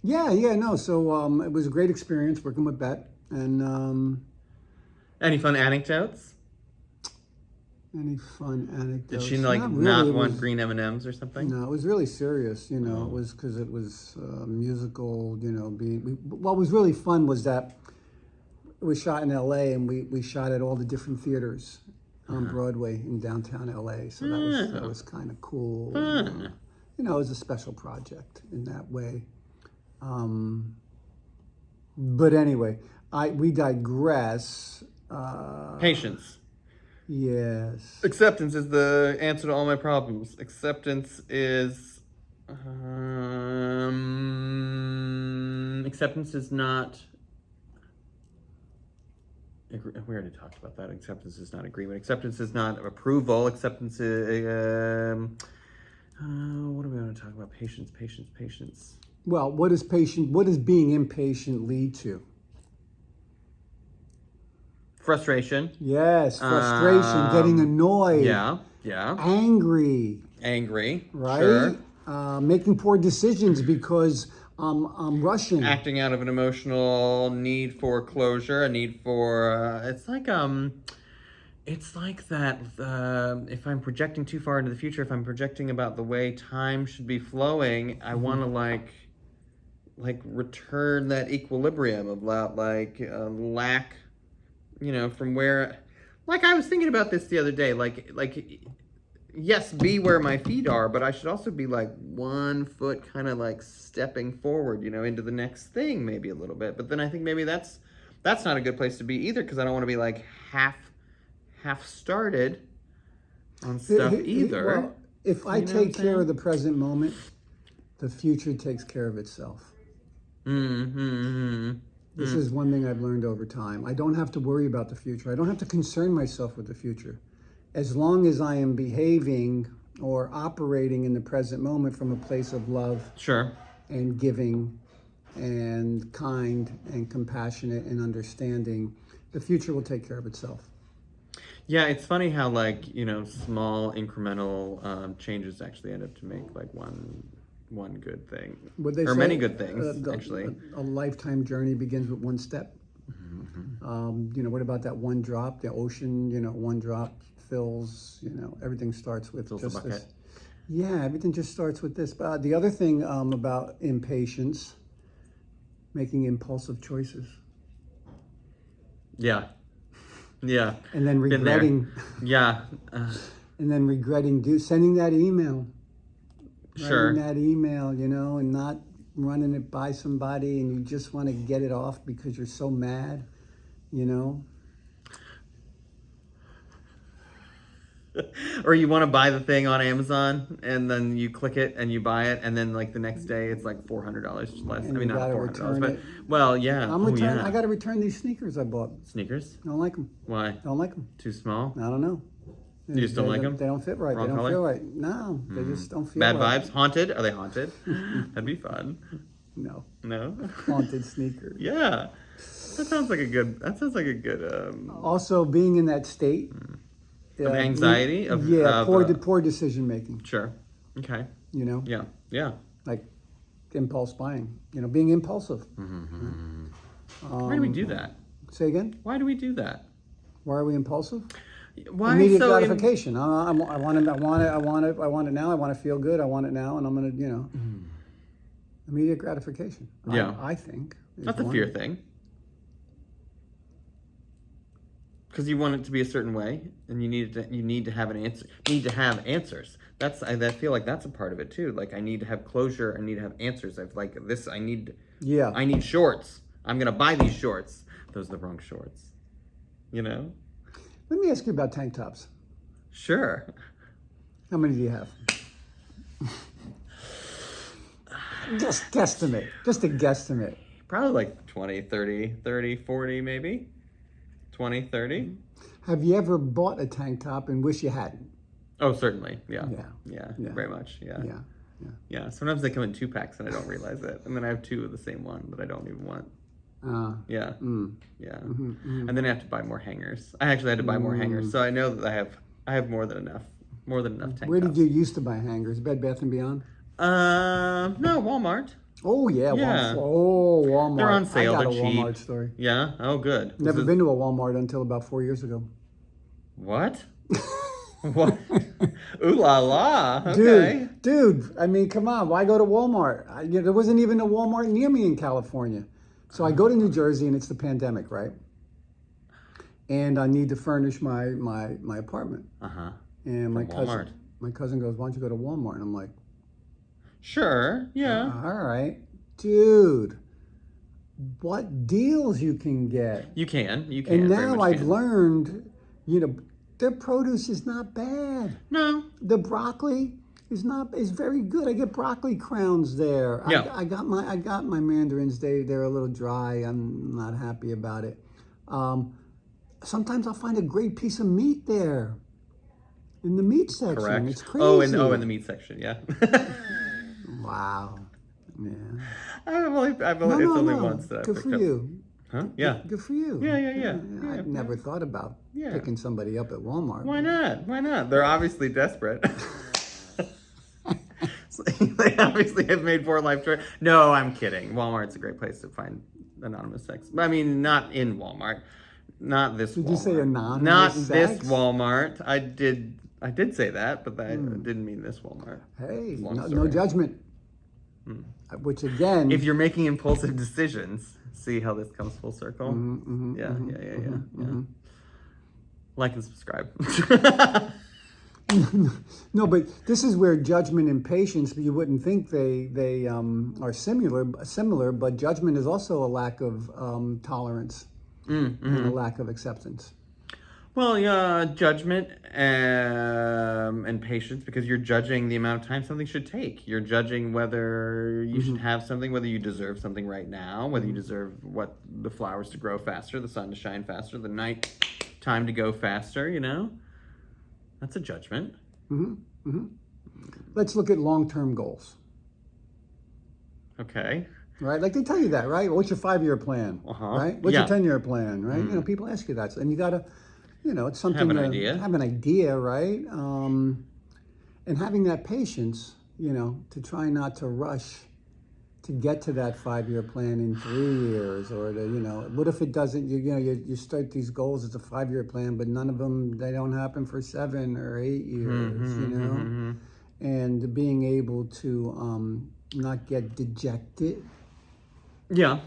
Yeah, no. So it was a great experience working with Bet, and Any fun anecdotes? any fun Did she anecdotes? like Not really. not It want was green M&Ms or something? no, it was really serious. You know, it Oh. was because it was musical. You know, what was really fun was that it was shot in L.A. and we shot at all the different theaters on Broadway in downtown L.A. So that Oh, was kind of cool. And, fun. you know, it was a special project in that way. Um, but anyway, I we digress. Patience. Yes. Acceptance is the answer to all my problems. Acceptance is. Acceptance is not. We already talked about that. Acceptance is not agreement. Acceptance is not approval. Acceptance is. What do we want to talk about? Patience, patience, patience. Well, what is patient? What does being impatient lead to? Frustration. Yes, frustration, getting annoyed, Yeah, yeah. angry, Angry. right? Sure. Making poor decisions because I'm rushing. Acting out of an emotional need for closure, a need for. It's like that. If I'm projecting too far into the future, if I'm projecting about the way time should be flowing, I want to like return that equilibrium of like lack, from where. Like I was thinking about this the other day, like yes, be where my feet are, but I should also be like 1 foot kind of like stepping forward, into the next thing maybe a little bit. But then I think maybe that's not a good place to be either because I don't want to be like half started on stuff either. Well, if I You know what I'm take care of saying? the present moment, the future takes care of itself. Mm-hmm. This is one thing I've learned over time. I don't have to worry about the future. I don't have to concern myself with the future. As long as I am behaving or operating in the present moment from a place of love Sure. and giving and kind and compassionate and understanding, the future will take care of itself. Yeah, it's funny how small incremental changes actually end up to make like one good thing, What they or say, many good things actually. a lifetime journey begins with one step. What about that one drop? The ocean, one drop fills, everything starts with Fills the just bucket. this. Yeah, everything just starts with this. But the other thing about impatience, making impulsive choices. Yeah. Yeah. And then Been there. regretting, Yeah. sending that email. Sure. Writing that email, and not running it by somebody and you just want to get it off because you're so mad, Or you want to buy the thing on Amazon and then you click it and you buy it and then like the next day it's like $400 less. And I mean, you not gotta $400, return but it. well, yeah. I'm returning. Yeah. I got to return these sneakers I bought. Sneakers? I don't like them. Why? Don't like them. Too small? I don't know. You just don't like them? They don't fit right. Wrong They don't color? feel right. No, they just don't feel Bad right. vibes? Haunted? Are they haunted? That'd be fun. No, No? haunted sneakers. Yeah. That sounds like a good Also, being in that state of anxiety of poor decision making. Sure. Okay. Yeah. Yeah. Like impulse buying. Being impulsive. Why do we do that? Say again. Why do we do that? Why are we impulsive? Why Immediate so gratification. I want it. I want it now. I want to feel good. I want it now, and I'm gonna, immediate gratification. Yeah. I think is That's a one. fear thing. Because you want it to be a certain way, and you need to have an answer. Need to have answers. I feel like that's a part of it too. Like I need to have closure. I need to have answers. I've like this. I need shorts. I'm gonna buy these shorts. Those are the wrong shorts. Let me ask you about tank tops. Sure. How many do you have? Just guesstimate. Just a guesstimate. Probably like 20, 30, 40 maybe. 20, 30. Have you ever bought a tank top and wish you hadn't? Oh, certainly. Yeah. Yeah. Yeah. Yeah. Very much. Yeah. Yeah. Yeah. Sometimes they come in 2-packs and I don't realize it. And then I have 2 of the same one that I don't even want. Yeah. Yeah. And then I have to buy more hangers. I actually had to buy more hangers. So I know that I have more than enough. More than enough tank Where tops. did you used to buy hangers? Bed Bath & Beyond? No, Walmart. Oh yeah, Yeah. Walmart. They're on sale, I got they're a cheap. Walmart story. Yeah. Oh, good. Was Never it- been to a Walmart until about 4 years ago. What? What? Ooh la la. Okay. Dude. I mean, come on. Why go to Walmart? There wasn't even a Walmart near me in California. So I go to New Jersey, and it's the pandemic, right? And I need to furnish my apartment. Uh huh. And From Walmart. my cousin goes, "Why don't you go to Walmart?" And I'm like, Sure. Yeah. "All right, dude. What deals you can get?" You can. You can. And very now much I've can. learned, their produce is not bad. No. The broccoli is very good. I get broccoli crowns there. Yeah. I got my mandarins. They're a little dry. I'm not happy about it. Sometimes I'll find a great piece of meat there in the meat section. Correct. It's crazy. In the meat section. Yeah. Wow. Yeah. I've only it's only once that I Good picked for up. you. Huh? Yeah. Good for you. Yeah. I've never thought about Yeah. picking somebody up at Walmart. Why not? Why not? They're obviously desperate. They obviously have made poor life choice. No, I'm kidding. Walmart's a great place to find anonymous sex. I mean, not in Walmart. Not this Did Walmart. you say anonymous Not sex? this Walmart. I did say that, but I didn't mean this Walmart. Hey, Long no story. judgment. Which again, If you're making impulsive decisions, see how this comes full circle? Yeah. Like and subscribe. no, but this is where judgment and patience. You wouldn't think they are similar, but judgment is also a lack of tolerance and a lack of acceptance. Well, yeah, judgment and patience, because you're judging the amount of time something should take. You're judging whether you should have something, whether you deserve something right now, whether you deserve the flowers to grow faster, the sun to shine faster, the night time to go faster, That's a judgment. Let's look at long-term goals. Okay. Right, like they tell you that, right? What's your 5-year plan? Right? What's your 10-year plan? Right? People ask you that, and you gotta, it's something Have an to idea. have an idea, right? And having that patience, to try not to rush to get to that 5-year plan in 3 years, or what if it doesn't? You start these goals as a 5-year plan, but none of them they don't happen for 7 or 8 years, and being able to not get dejected. Yeah.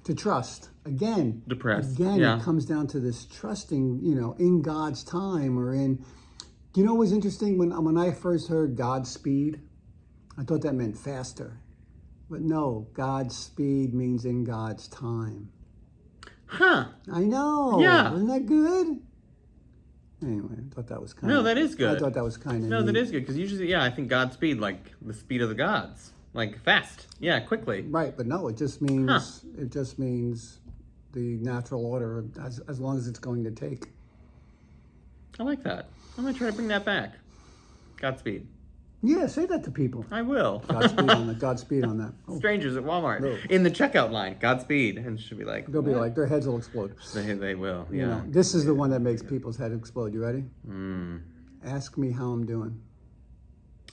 To trust again. Depressed. Again, Yeah. it comes down to this trusting, in God's time or in. Do you know what was interesting when I first heard Godspeed? I thought that meant faster, but no, Godspeed means in God's time. Huh. I know. Yeah. Isn't that good? Anyway, I thought that was kind of. No, that is good. I thought that was kind of. No, that is good, because usually, I think Godspeed, like the speed of the gods. Like fast. Yeah, quickly. Right, but no, it just means the natural order as long as it's going to take. I like that. I'm going to try to bring that back. Godspeed. Yeah, say that to people. I will. Godspeed on that. Godspeed on that. Oh, Strangers at Walmart. No. In the checkout line. Godspeed. And she'll be like, they'll be "What?" like, their heads will explode. They will. Yeah. This is the one that makes people's head explode. You ready? Mm. Ask me how I'm doing.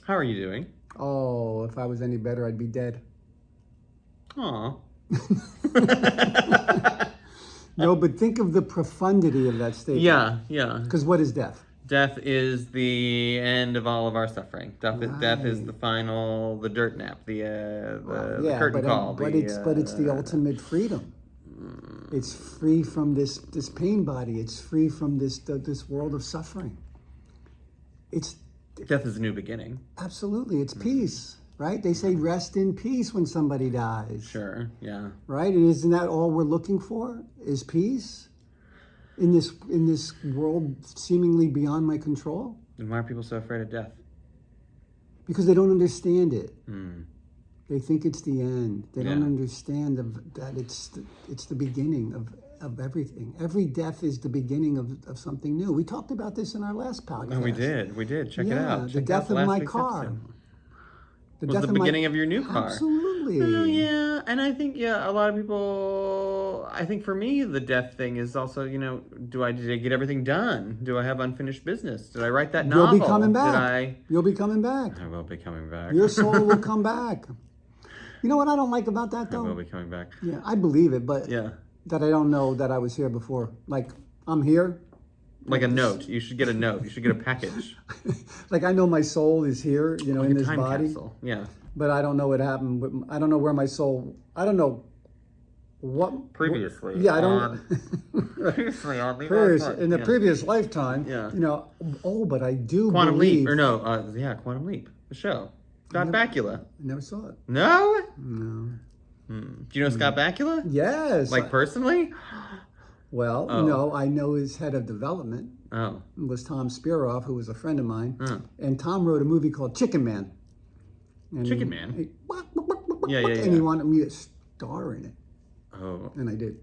How are you doing? Oh, if I was any better, I'd be dead. Aw. No, but think of the profundity of that statement. Yeah. Because what is death? Death is the end of all of our suffering. Death is the final, the dirt nap, the curtain call. But it's the ultimate freedom. It's free from this pain body. It's free from this world of suffering. Death is a new beginning. Absolutely, it's peace, right? They say rest in peace when somebody dies. Sure, yeah. Right? And isn't that all we're looking for? Is peace in this world seemingly beyond my control? And why are people so afraid of death? Because they don't understand it. Mm. They think it's the end. They don't Yeah. understand that it's the beginning of everything. Every death is the beginning of something new. We talked about this in our last podcast. Oh, we did. Check it out. The Check death out of last my week's car. episode. The Was death the of my- beginning of your new car. Absolutely. Oh, yeah, and I think a lot of people. I think for me, the death thing is also, did I get everything done? Do I have unfinished business? Did I write that novel? You'll be coming back. Did I? You'll be coming back. I will be coming back. Your soul will come back. You know what I don't like about that I will though? be coming back. Yeah, I believe it, but Yeah. that I don't know that I was here before. Like I'm here. Like a note. You should get a note. You should get a package. Like I know my soul is here, you know, Like in a this time body, capsule. Yeah. but I don't know what happened. I don't know where my soul. I don't know what Previously. Yeah, I don't. Previously on the In the previous lifetime, Yeah. you know. Oh, but I do Quantum believe. Leap. Or no, Quantum Leap. The show. Scott Bakula. I never saw it. No? No. Do you know Scott Bakula? Yes. Like personally? Well, Oh. no, I know his head of development Oh. was Tom Spiroff, who was a friend of mine, Huh. and Tom wrote a movie called Chicken Man. And Chicken Man? Yeah, And yeah. he wanted me to star in it, Oh. and I did.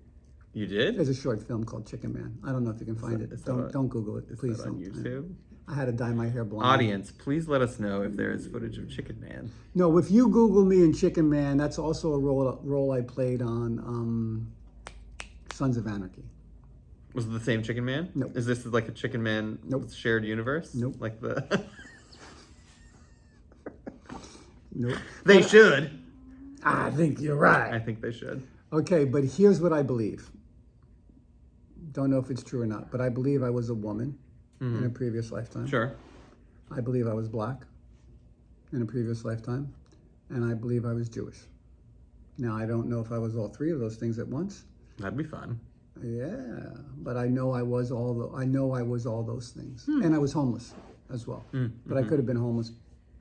You did? There's a short film called Chicken Man. I don't know if you can find it. Don't Google it, Is please. that on don't. YouTube? I had to dye my hair blonde. Audience, please let us know if there is footage of Chicken Man. No, if you Google me in Chicken Man, that's also a role I played on Sons of Anarchy. Was it the same Chicken Man? Nope. Is this like a Chicken Man Nope. shared universe? Nope. Like the. Nope. They should. I think you're I right. think they should. Okay, but here's what I believe. Don't know if it's true or not, but I believe I was a woman in a previous lifetime. Sure. I believe I was black in a previous lifetime, and I believe I was Jewish. Now, I don't know if I was all three of those things at once. That'd be fun. Yeah, but I know I was all those things, and I was homeless as well. But I could have been homeless,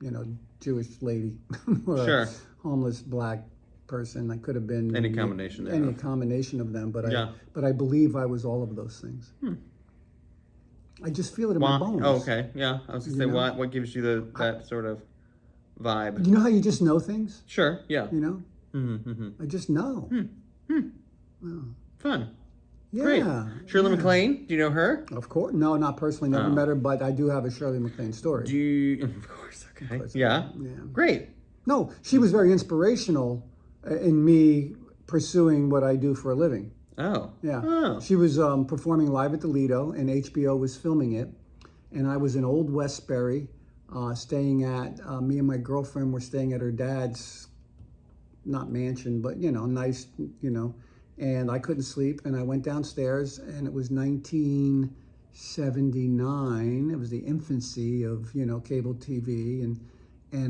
you know, Jewish lady, or Sure. a homeless black person. I could have been Any combination any thereof. combination of them. But Yeah. I believe I was all of those things. I just feel it in Why? my bones. Oh, okay. Yeah. I was gonna say, know? what gives you that sort of vibe? You know how you just know things? Sure. Yeah. You know, I just know. Fun. Yeah. Great. Shirley yeah. MacLaine. Do you know her? Of course. No, not personally. Never Oh. met her, but I do have a Shirley MacLaine story. Do you? Of course. Okay. course. Yeah. Yeah. Great. No, she was very inspirational in me pursuing what I do for a living. Oh. Yeah. Oh. She was performing live at the Lido, and HBO was filming it. And I was in Old Westbury, staying at, me and my girlfriend were staying at her dad's, not mansion, but, you know, nice, you know. And I couldn't sleep, and I went downstairs, and it was 1979. It was the infancy of, you know, cable TV, and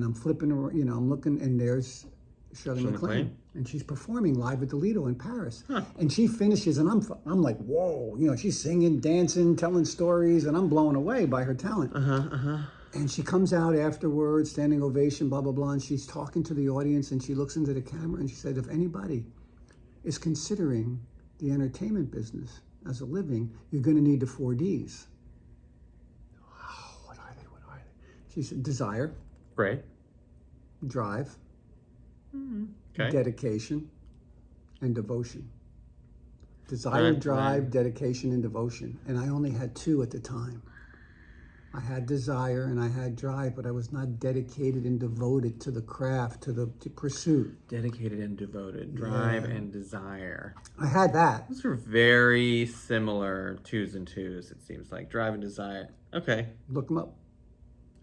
I'm flipping, you know, I'm looking, and there's Shirley Shirley MacLaine, MacLaine. and she's performing live at the Lido in Paris. And she finishes, and I'm like, whoa, you know, she's singing, dancing, telling stories, and I'm blown away by her talent. And she comes out afterwards, standing ovation, blah, blah, blah, and she's talking to the audience, and she looks into the camera, and she said, if anybody is considering the entertainment business as a living, you're going to need the 4Ds. Oh, what are they? She said, desire, Great. drive, Okay. dedication, and devotion. Desire, Right, drive, right. dedication, and devotion. And I only had two at the time. I had desire and I had drive, but I was not dedicated and devoted to the craft, to the pursuit. Dedicated and devoted. Drive and desire. I had that. Those are very similar twos and twos, it seems like. Drive and desire. Okay. Look them up.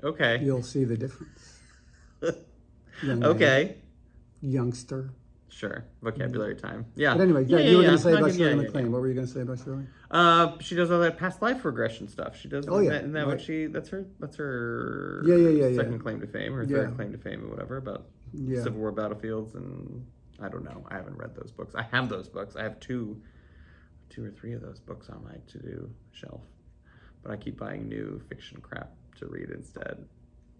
Okay. You'll see the difference. Young lady, Okay. youngster. Sure. Vocabulary time. Yeah. But anyway, yeah, you were going to say No, about yeah, Shirley yeah, MacLaine. What were you going to say about Shirley? She does all that past life regression stuff. She does. Oh, yeah. Isn't that Right. what she? That's her. Yeah. Second claim to fame, or Yeah. third claim to fame, or whatever, about Yeah. Civil War battlefields, and I don't know. I haven't read those books. I have those books. I have two or three of those books on my to-do shelf, but I keep buying new fiction crap to read instead.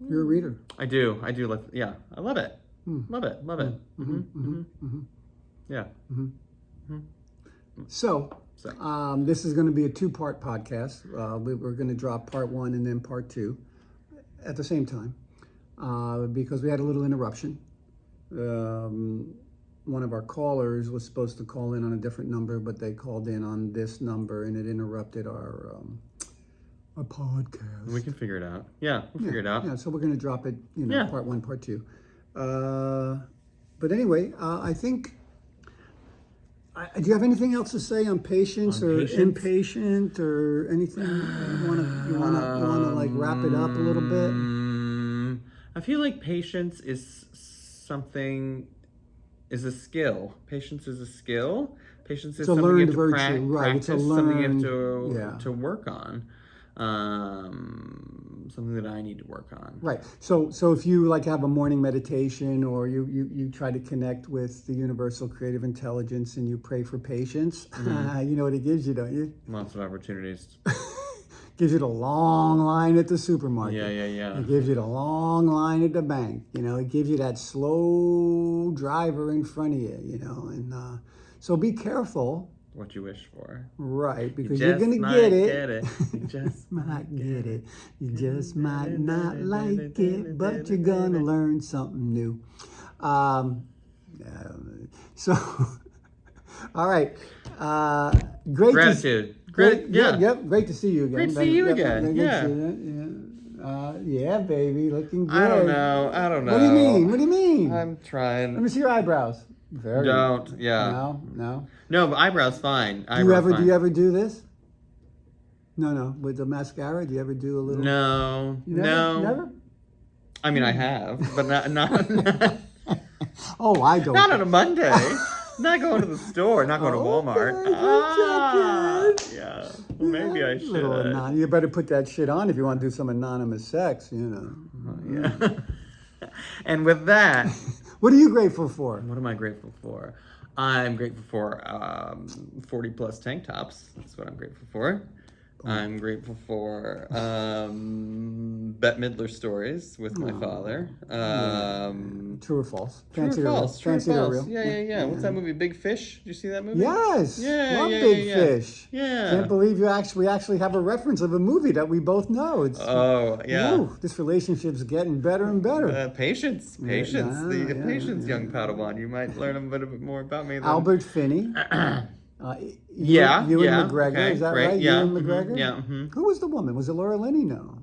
You're a reader. I do. Like, yeah, I love it. Love it. Yeah. So, So. this is going to be a two-part podcast. We're going to drop part one and then part two at the same time because we had a little interruption. One of our callers was supposed to call in on a different number, but they called in on this number and it interrupted our podcast. We can figure it out. Yeah, we'll figure it out. Yeah, so we're going to drop it, you know, Yeah. part one, part two. But anyway, I think. Do you have anything else to say on patience or patience? impatient or anything? You wanna like wrap it up a little bit? I feel like patience is something is a skill. Patience is a skill. Patience is It's a something you learned have to virtue, right? It's a practice, something you have learned, yeah. to work on. Something that I need to work on. Right. So if you like have a morning meditation, or you try to connect with the universal creative intelligence, and you pray for patience, you know what it gives you, don't you? Lots of opportunities. Gives you the long line at the supermarket. Yeah. It gives you the long line at the bank. You know, it gives you that slow driver in front of you. You know, and so be careful. What you wish for. Right, because You you're just gonna might get it. get it. You just might get it. You just might not like it, but you're gonna learn something new. So, all right. Great. Gratitude. Great. Yeah. Yep. Great to see you again. Great to see you again. Good to see you. Yeah, baby, looking good. I don't know. What do you mean? What do you mean? I'm trying. Let me see your eyebrows. Very. Don't. Yeah. No. No, but eyebrows fine. Do you ever do this? No. With the mascara, do you ever do a little? No. You never? No. Never? I mean, I have, but not Oh, I don't. not on a Monday. Not going to the store. Not going to Walmart. Okay, Yeah. Well, maybe I should. You better put that shit on if you want to do some anonymous sex, you know. Yeah. And with that, What are you grateful for? what am I grateful for? I'm grateful for 40 plus tank tops. That's what I'm grateful for. I'm grateful for Bette Midler stories with my father. True or false? True or Fancy false? True or Fancy or false? real? Yeah. What's that movie? Big Fish? Did you see that movie? Yes. Yeah, Love yeah, Big yeah. Fish. Yeah. Can't believe we actually have a reference of a movie that we both know. It's Oh, yeah. Ooh, this relationship's getting better and better. Patience. Patience, young Padawan. You might learn a bit more about me. Albert Finney. Yeah, Ewan yeah, McGregor, okay, is that great, right? yeah, Ewan McGregor? yeah. Who was the woman? Was it Laura Linney? No.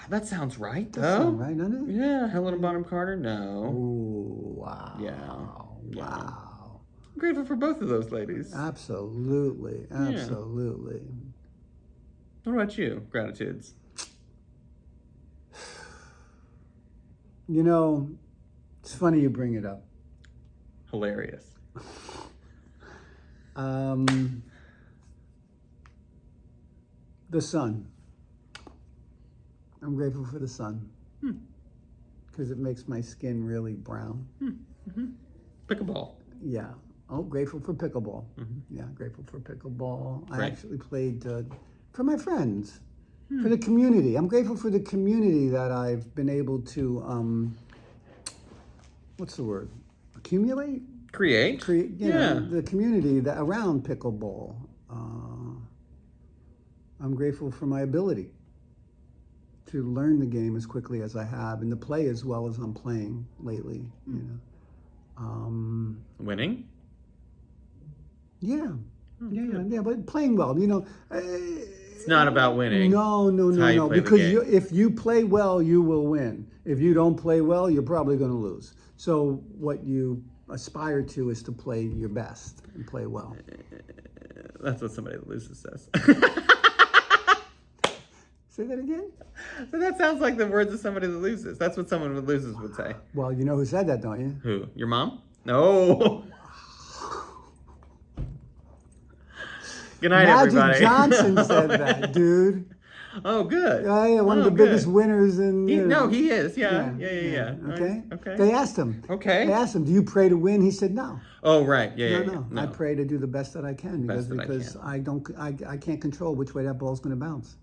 That sounds right, though. That sounds right, doesn't it? Yeah, Helena Bonham Carter? No. Ooh, wow. Yeah. Wow. I'm grateful for both of those ladies. Absolutely. Absolutely. What about you? Gratitudes. You know, it's funny you bring it up. Hilarious. The sun. I'm grateful for the sun. Because it makes my skin really brown. Pickleball. Yeah. Oh, grateful for pickleball. Yeah, grateful for pickleball. I Great. actually played for my friends, for the community. I'm grateful for the community that I've been able to, what's the word? Accumulate? Create. The community that around pickleball. I'm grateful for my ability to learn the game as quickly as I have, and to play as well as I'm playing lately. You know, Winning. yeah, but playing well. You know, It's not about winning. No, how you play the because game. if you play well, you will win. If you don't play well, you're probably going to lose. So what you aspire to is to play your best and play well. That's what somebody that loses says. Say that again? So that sounds like the words of somebody that loses. That's what someone who loses would say. Well, you know who said that, don't you? Who? Your mom? No. Good night, Magic everybody. Johnson said that, dude. Oh, good. Yeah, one of the good. biggest winners in. He is. Yeah. Okay. Okay. They asked him. Okay. They asked him, "Do you pray to win?" He said, "No." Oh, right. Yeah. No. I pray to do the best that I can because Best I can't control which way that ball's going to bounce.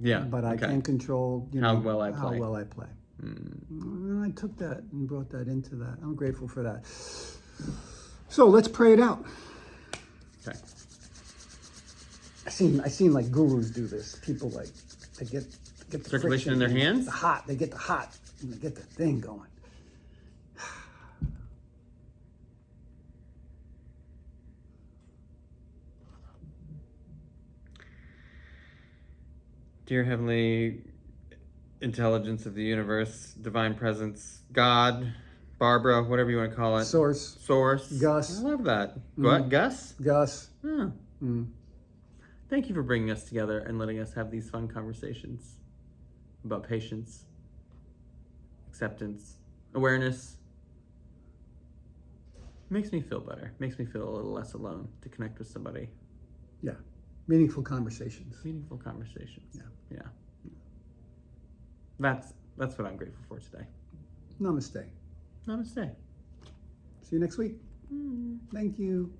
Yeah. But I okay. can control How well I How play. well I play. And I took that and brought that into that. I'm grateful for that. So let's pray it out. Okay. I seen like gurus do this. People like they get the Circulation in their friction, hands? They get the hot, and they get the thing going. Dear Heavenly Intelligence of the Universe, Divine Presence, God, Barbara, whatever you want to call it. Source, Gus. I love that. What? Gus? Gus. Oh. Thank you for bringing us together and letting us have these fun conversations about patience, acceptance, awareness makes me feel better. Makes me feel a little less alone to connect with somebody. Yeah. Meaningful conversations. Meaningful conversations. Yeah. Yeah. That's what I'm grateful for today. Namaste. Namaste. See you next week. Thank you.